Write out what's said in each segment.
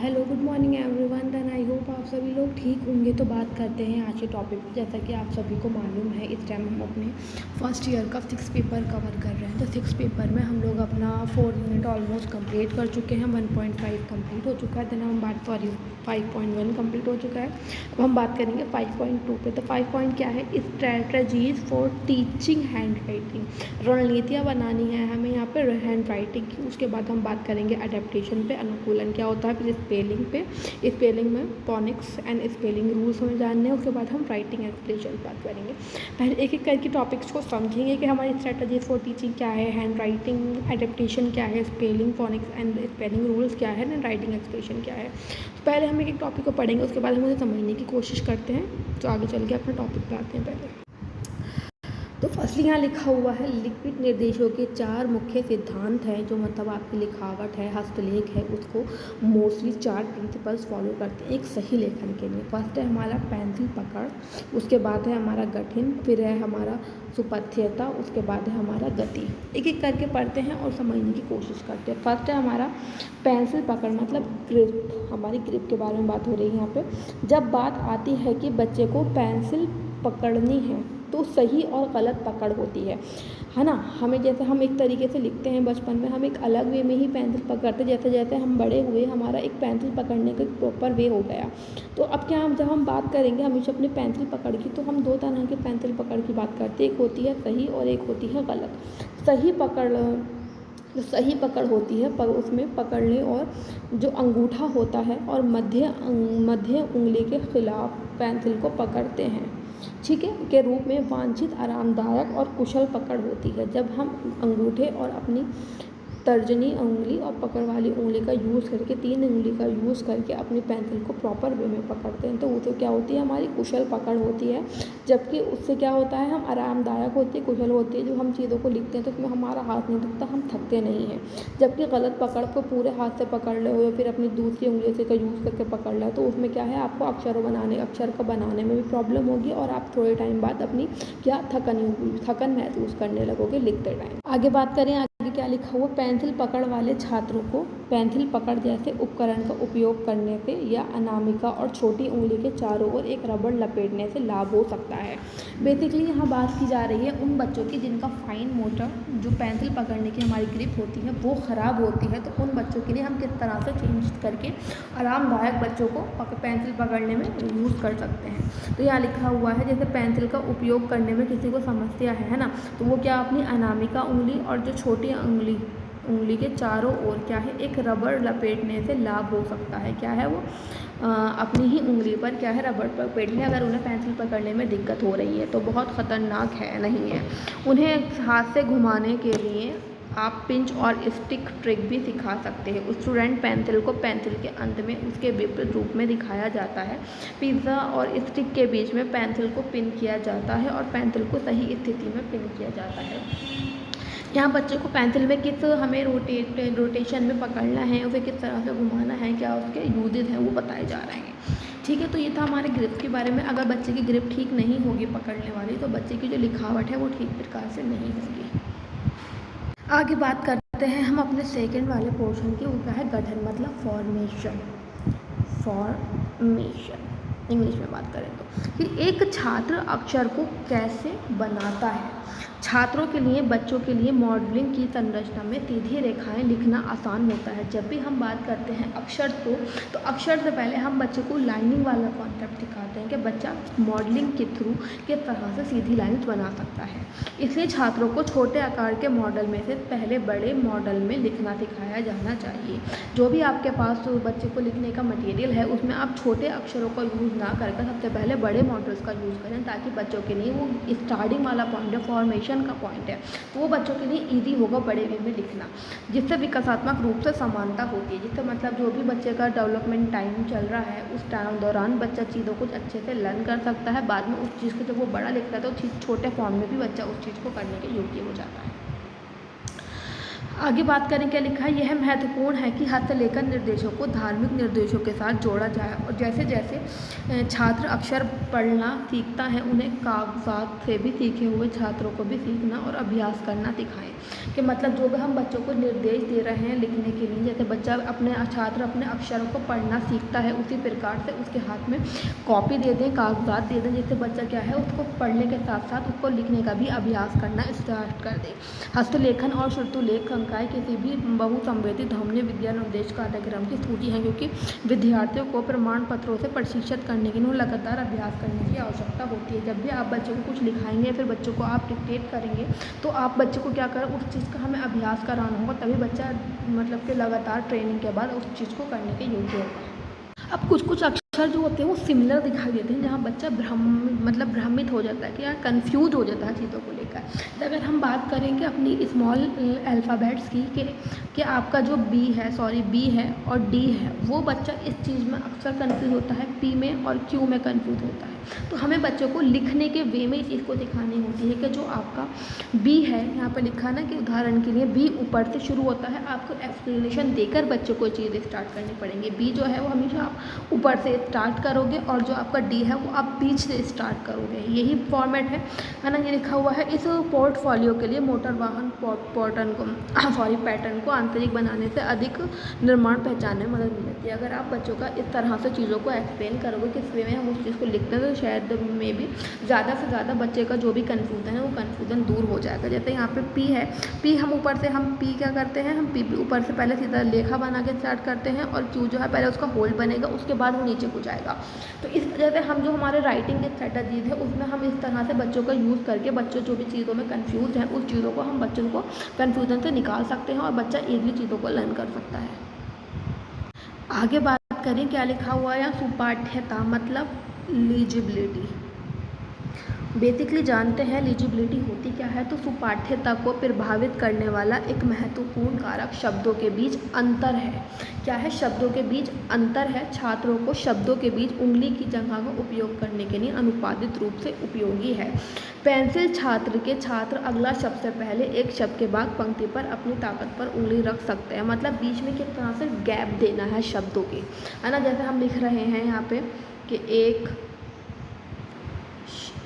Hello good morning everyone. Then I hope आप सभी लोग ठीक होंगे। तो बात करते हैं आज के टॉपिक पे। जैसा कि आप सभी को मालूम है, इस टाइम हम अपने फर्स्ट ईयर का 6 पेपर कवर कर रहे हैं। तो 6 पेपर में हम लोग अपना 4 यूनिट ऑलमोस्ट कंप्लीट कर चुके हैं। 1.5 कंप्लीट हो चुका है। देन हम 5.1 कंप्लीट हो चुका है। अब हम बात करेंगे 5.2 पे। तो 5 पॉइंट क्या है? Strategies for teaching hand writing. रणनीतियाँ बनानी है हमें यहाँ पे हैंड राइटिंग की। उसके बाद हम बात करेंगे अडेप्टेशन पे, अनुकूलन क्या होता है, फिर स्पेलिंग पे, स्पेलिंग में फोनिक्स एंड स्पेलिंग रूल्स हमें जानने हैं। उसके बाद हम राइटिंग एक्सप्रेशन बात करेंगे। पहले एक एक करके टॉपिक्स को समझेंगे कि हमारी स्ट्रैटेजी फॉर टीचिंग क्या है, हैंड राइटिंग एडेप्टेशन क्या है, spelling phoenix and spelling rules क्या है, एंड राइटिंग एक्सप्रेशन क्या है। तो पहले हम एक एक टॉपिक को पढ़ेंगे, उसके बाद हम उसे समझने की कोशिश करते हैं। तो आगे चल के अपने टॉपिक पे आते हैं। पहले तो फर्स्टली यहाँ लिखा हुआ है लिखित निर्देशों के 4 मुख्य सिद्धांत हैं, जो मतलब आपकी लिखावट है, हस्तलेख है, उसको मोस्टली 4 प्रिंसिपल्स फॉलो करते हैं एक सही लेखन के लिए। फर्स्ट है हमारा पेंसिल पकड़, उसके बाद है हमारा गठन, फिर है हमारा सुपथ्यता, उसके बाद है हमारा गति। एक एक करके पढ़ते हैं और समझने की कोशिश करते हैं। फर्स्ट है हमारा पेंसिल पकड़, मतलब ग्रिप। हमारी ग्रिप के बारे में बात हो रही है यहाँ पे। जब बात आती है कि बच्चे को पेंसिल पकड़नी है तो सही और गलत पकड़ होती है ना। हमें जैसे हम एक तरीके से लिखते हैं बचपन में, हम एक अलग वे में ही पेंसिल पकड़ते, जैसे जैसे हम बड़े हुए हमारा एक पेंसिल पकड़ने का प्रॉपर वे हो गया। तो अब क्या, हम जब हम बात करेंगे हमेशा अपनी पेंसिल पकड़ की, तो हम 2 तरह की पेंसिल पकड़ की बात करते हैं। एक होती है सही और एक होती है गलत। सही पकड़ जो सही पकड़ होती है उसमें पकड़ने और जो अंगूठा होता है और मध्य उंगली के खिलाफ पेंसिल को पकड़ते हैं, ठीक है, के रूप में वांछित आरामदायक और कुशल पकड़ होती है। जब हम अंगूठे और अपनी तर्जनी उंगली और पकड़ वाली उंगली का यूज़ करके, 3 उंगली का यूज़ करके अपनी पेंसिल को प्रॉपर वे में पकड़ते हैं, तो वो तो क्या होती है, हमारी कुशल पकड़ होती है। जबकि उससे क्या होता है, हम आरामदायक होती है, कुशल होती है। जो हम चीज़ों को लिखते हैं तो उसमें हमारा हाथ नहीं दुखता, हम थकते नहीं हैं। जबकि गलत पकड़ को पूरे हाथ से पकड़ ले हो या फिर अपनी दूसरी उंगली से का यूज़ करके पकड़ ले, तो उसमें क्या है, आपको अक्षर को बनाने में भी प्रॉब्लम होगी और आप थोड़े टाइम बाद अपनी क्या थकन महसूस करने लगोगे लिखते टाइम। आगे बात करें, आगे क्या लिखा हुआ, पेंसिल पकड़ वाले छात्रों को पेंसिल पकड़ जैसे उपकरण का उपयोग करने से या अनामिका और छोटी उंगली के चारों ओर एक रबड़ लपेटने से लाभ हो सकता है। बेसिकली यहाँ बात की जा रही है उन बच्चों की जिनका फाइन मोटर, जो पेंसिल पकड़ने की हमारी ग्रिप होती है वो ख़राब होती है। तो उन बच्चों के लिए हम किस तरह से चेंज करके आरामदायक बच्चों को पेंसिल पकड़ने में यूज़ कर सकते हैं। तो यहाँ लिखा हुआ है, जैसे पेंसिल का उपयोग करने में किसी को समस्या है ना, तो वो क्या अपनी अनामिका उंगली और जो छोटी उंगली के चारों ओर क्या है, एक रबड़ लपेटने से लाभ हो सकता है। क्या है वो, अपनी ही उंगली पर क्या है, रबड़ लपेटने, अगर उन्हें पेंसिल पकड़ने में दिक्कत हो रही है तो बहुत ख़तरनाक है नहीं है। उन्हें हाथ से घुमाने के लिए आप पिंच और स्टिक ट्रिक भी सिखा सकते हैं। स्टूडेंट पेंसिल को पेंसिल के अंत में उसके विपरीत रूप में दिखाया जाता है। पिज़्ज़ा और स्टिक के बीच में पेंसिल को पिन किया जाता है और पेंसिल को सही स्थिति में पिन किया जाता है। यहाँ बच्चे को पेंसिल में किस हमें रोटेशन में पकड़ना है, उसे किस तरह से घुमाना है, क्या उसके यूजेस हैं वो बताए जा रहे हैं। ठीक है, तो ये था हमारे ग्रिप के बारे में। अगर बच्चे की ग्रिप ठीक नहीं होगी पकड़ने वाली, तो बच्चे की जो लिखावट है वो ठीक प्रकार से नहीं होगी। आगे बात करते हैं हम अपने सेकंड वाले पोर्शन की। वो क्या है, गठन, मतलब फॉर्मेशन इंग्लिश में बात करें तो कि एक छात्र अक्षर को कैसे बनाता है। छात्रों के लिए, बच्चों के लिए मॉडलिंग की संरचना में सीधी रेखाएं लिखना आसान होता है। जब भी हम बात करते हैं अक्षर को, तो अक्षर से पहले हम बच्चे को लाइनिंग वाला कॉन्सेप्ट सिखाते हैं कि बच्चा मॉडलिंग के थ्रू किस तरह से सीधी लाइन्स बना सकता है। इसलिए छात्रों को छोटे आकार के मॉडल में से पहले बड़े मॉडल में लिखना सिखाया जाना चाहिए। जो भी आपके पास बच्चे को लिखने का मटेरियल है, उसमें आप छोटे अक्षरों का यूज़ ना करके सबसे पहले बड़े मॉडल्स का यूज़ करें, ताकि बच्चों के लिए वो स्टार्टिंग वाला पॉइंट है, फॉर्मेशन का पॉइंट है, तो वो बच्चों के लिए ईजी होगा बड़े वे में लिखना, जिससे विकासात्मक रूप से समानता होती है। जिससे मतलब जो भी बच्चे का डेवलपमेंट टाइम चल रहा है, उस टाइम दौरान बच्चा चीज़ों को अच्छे से लर्न कर सकता है। बाद में उस चीज़ को जब वो बड़ा लिखता है तो छोटे फॉर्म में भी बच्चा उस चीज़ को करने के योग्य हो जाता है। आगे बात करें क्या लिखा है। यह महत्वपूर्ण है कि हस्तलेखन निर्देशों को धार्मिक निर्देशों के साथ जोड़ा जाए और जैसे जैसे छात्र अक्षर पढ़ना सीखता है उन्हें कागजात से भी सीखे हुए छात्रों को भी सीखना और अभ्यास करना सिखाएं। कि मतलब जो भी हम बच्चों को निर्देश दे रहे हैं लिखने के लिए, जैसे बच्चा छात्र अपने अक्षरों को पढ़ना सीखता है उसी प्रकार से उसके हाथ में कॉपी दे दें, कागजात दे दें, जिससे बच्चा क्या है उसको पढ़ने के साथ साथ उसको लिखने का भी अभ्यास करना स्टार्ट कर दे। हस्तलेखन और श्रुतलेख संकाय किसी भी बहुसंवेदी ध्वनि विज्ञान उद्देश्य कार्यक्रम की सूची है, क्योंकि विद्यार्थियों को प्रमाण पत्रों से प्रशिक्षित करने के लिए लगातार अभ्यास करने की आवश्यकता होती है। जब भी आप बच्चों को कुछ लिखाएंगे फिर बच्चों को आप डिक्टेट करेंगे तो आप बच्चे को क्या करें उस चीज़ का हमें अभ्यास कराना होगा, तभी बच्चा मतलब कि लगातार ट्रेनिंग के बाद उस चीज़ को करने के योग्य होगा। अब कुछ कुछ अक्षर जो होते हैं वो सिमिलर दिखाई देते हैं, जहाँ बच्चा भ्रमित हो जाता है कि यार कंफ्यूज हो जाता है चीज़ों को लेकर। तो अगर हम बात करेंगे अपनी स्मॉल अल्फ़ाबेट्स की कि आपका जो बी है और डी है, वो बच्चा इस चीज़ में अक्सर कंफ्यूज होता है, पी में और क्यू में कंफ्यूज होता है। तो हमें बच्चों को लिखने के वे में इस चीज़ को दिखानी होती है कि जो आपका बी है, यहाँ पर लिखा ना कि उदाहरण के लिए बी ऊपर से शुरू होता है, आपको एक्सप्लेनेशन देकर बच्चों को चीज़ें स्टार्ट करनी पड़ेंगी। बी जो है वो हमेशा आप ऊपर से स्टार्ट करोगे और जो आपका डी है वो आप बीच से स्टार्ट करोगे, यही फॉर्मेट है ना। ये लिखा हुआ है। इस पोर्टफोलियो के लिए मोटर वाहन पैटर्न को आंतरिक बनाने से अधिक निर्माण पहचानने में मदद मिलती है। अगर आप बच्चों का इस तरह से चीज़ों को एक्सप्लेन करोगे किस वे में हम उस चीज़ को लिखते हैं तो शायद में भी ज़्यादा से ज़्यादा बच्चे का जो भी कन्फ्यूज़न है वो कन्फ्यूज़न दूर हो जाएगा। जैसे यहाँ पे पी है, पी हम ऊपर से हम पी क्या करते हैं, हम पी ऊपर से पहले सीधा लेखा बना के स्टार्ट करते हैं और क्यू जो है पहले उसका होल्ड बनेगा उसके बाद वो नीचे को जाएगा। तो इस वजह से हम जो हमारे राइटिंग के स्ट्रेटजीज है उसमें हम इस तरह से बच्चों का यूज़ करके बच्चों जो भी चीज़ों में कंफ्यूज हैं उस चीज़ों को हम बच्चों को कन्फ्यूज़न से निकाल सकते हैं और बच्चा ईज़िली चीज़ों को लर्न कर सकता है। आगे बात करें क्या लिखा हुआ है यहाँ। सुपाठ्यता मतलब लीजिबिलिटी। बेसिकली जानते हैं लीजिबिलिटी होती क्या है। तो सुपाठ्यता को प्रभावित करने वाला एक महत्वपूर्ण कारक शब्दों के बीच अंतर है। क्या है? शब्दों के बीच अंतर है। छात्रों को शब्दों के बीच उंगली की जगह का उपयोग करने के लिए अनुपातिक रूप से उपयोगी है। पेंसिल छात्र अगला शब्द से पहले एक शब्द के बाद पंक्ति पर अपनी ताकत पर उंगली रख सकते हैं। मतलब बीच में किस तरह से गैप देना है शब्दों के, है ना। जैसे हम लिख रहे हैं यहाँ पे कि एक,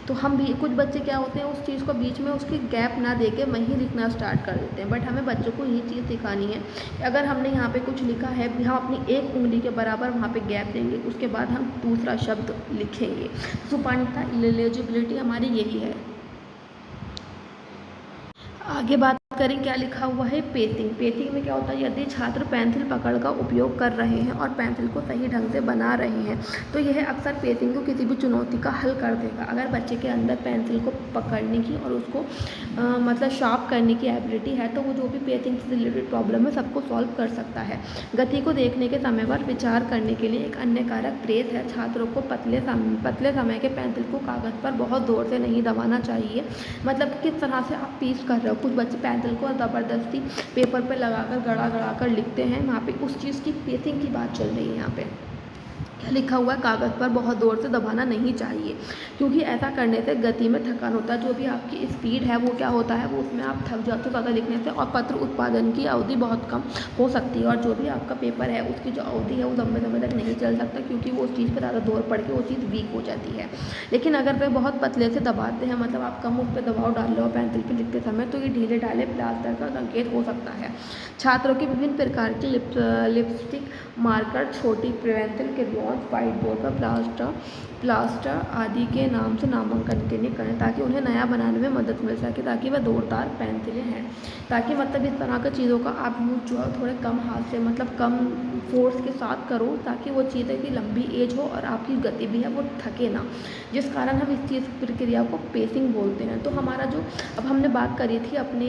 तो हम भी कुछ बच्चे क्या होते हैं उस चीज़ को बीच में उसकी गैप ना देके वहीं लिखना स्टार्ट कर देते हैं। बट हमें बच्चों को ये चीज़ सिखानी है। अगर हमने यहाँ पे कुछ लिखा है, हम अपनी एक उंगली के बराबर वहाँ पे गैप देंगे, उसके बाद हम दूसरा शब्द लिखेंगे। सुपाठ्यता लीजिबिलिटी हमारी यही है। आगे बात करें क्या लिखा हुआ है। पेसिंग। पेसिंग में क्या होता है, यदि छात्र पेंसिल पकड़ का उपयोग कर रहे हैं और पेंसिल को सही ढंग से बना रहे हैं तो यह अक्सर पेसिंग को किसी भी चुनौती का हल कर देगा। अगर बच्चे के अंदर पेंसिल को पकड़ने की और उसको मतलब शार्प करने की एबिलिटी है तो वो जो भी पेसिंग से रिलेटेड प्रॉब्लम है सबको सॉल्व कर सकता है। गति को देखने के समय पर विचार करने के लिए एक अन्य कारक ट्रेस है। छात्रों को पतले समय के पेंसिल को कागज़ पर बहुत जोर से नहीं दबाना चाहिए। मतलब किस तरह से आप पीस कर रहे हो। कुछ बच्चे पेंसिल को ज़बरदस्ती पेपर पे लगाकर गड़ा कर लिखते हैं, वहाँ पे उस चीज़ की पेसिंग की बात चल रही है। यहाँ पे क्या लिखा हुआ है, कागज़ पर बहुत जोर से दबाना नहीं चाहिए क्योंकि ऐसा करने से गति में थकान होता है। जो भी आपकी स्पीड है वो क्या होता है, वो उसमें आप थक जाते हो ज़्यादा लिखने से और पत्र उत्पादन की अवधि बहुत कम हो सकती है और जो भी आपका पेपर है उसकी जो अवधि है वो लंबे समय तक नहीं चल सकता क्योंकि वो उस चीज़ पर ज़्यादा जोर पड़ के वो चीज़ वीक हो जाती है। लेकिन अगर वे बहुत पतले से दबाते हैं, मतलब आप कम उस पर दबाव डाल रहे हो पेंसिल पर लिखते समय, तो ये ढीले ढाले प्लास्टर का संकेत हो सकता है। छात्रों की विभिन्न प्रकार की लिपस्टिक, मार्कर, छोटी पेंसिल के व्हाइट बोर्ड पर प्लास्टर आदि के नाम से नामांकन के लिए करें ताकि उन्हें नया बनाने में मदद मिल सके, ताकि वह जोरदार पेंसिलें हैं। ताकि मतलब इस तरह की चीज़ों का आप यूज जो है थोड़े कम हाथ से, मतलब कम फोर्स के साथ करो ताकि वो चीज़ें की लंबी एज हो और आपकी गति भी है वो थके ना, जिस कारण हम इस चीज़ प्रक्रिया को पेसिंग बोलते हैं। तो हमारा जो अब हमने बात करी थी अपने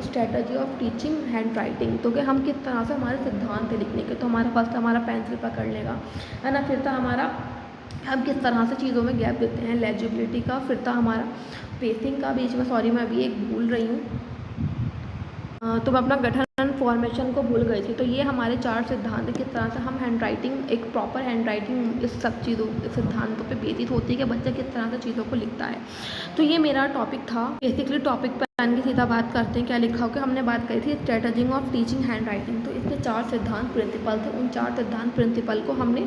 strategy of teaching hand writing, तो कि हम किस तरह से हमारे सिद्धांत लिखने के, तो हमारा फर्स्ट हमारा पेंसिल पकड़ लेगा, है ना। फिर था हमारा हम किस तरह से चीज़ों में गैप देते हैं, लेजिबिलिटी का। फिर था हमारा पेसिंग का, बीच में सॉरी मैं अभी एक भूल रही हूँ, तो मैं अपना गठन फॉर्मेशन को भूल गई थी। तो ये हमारे 4 सिद्धांत हैं, किस तरह से हम हैंड राइटिंग, एक प्रॉपर हैंड राइटिंग इस सब चीज़ों सिद्धांतों पे बेसिस होती है कि बच्चा किस तरह से चीज़ों को लिखता है। तो ये मेरा टॉपिक था। बेसिकली टॉपिक पर आने की सीधा बात करते हैं, क्या लिखा हो कि हमने बात करी थी strategy of teaching hand writing. तो इसके 4 सिद्धांत प्रिंसिपल थे, उन 4 सिद्धांत प्रिंसिपल को हमने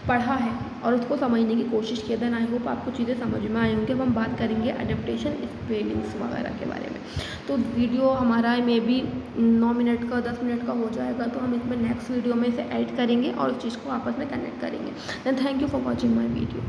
पढ़ा है और उसको समझने की कोशिश की। देन आई होप आपको चीज़ें समझ में आई होंगी। अब हम बात करेंगे एडेप्टेशन स्पेलिंग्स वगैरह के बारे में। तो वीडियो हमारा मे बी 9 मिनट का 10 मिनट का हो जाएगा, तो हम इसमें नेक्स्ट वीडियो में इसे ऐड करेंगे और उस चीज़ को आपस में कनेक्ट करेंगे। Then thank you for watching my video.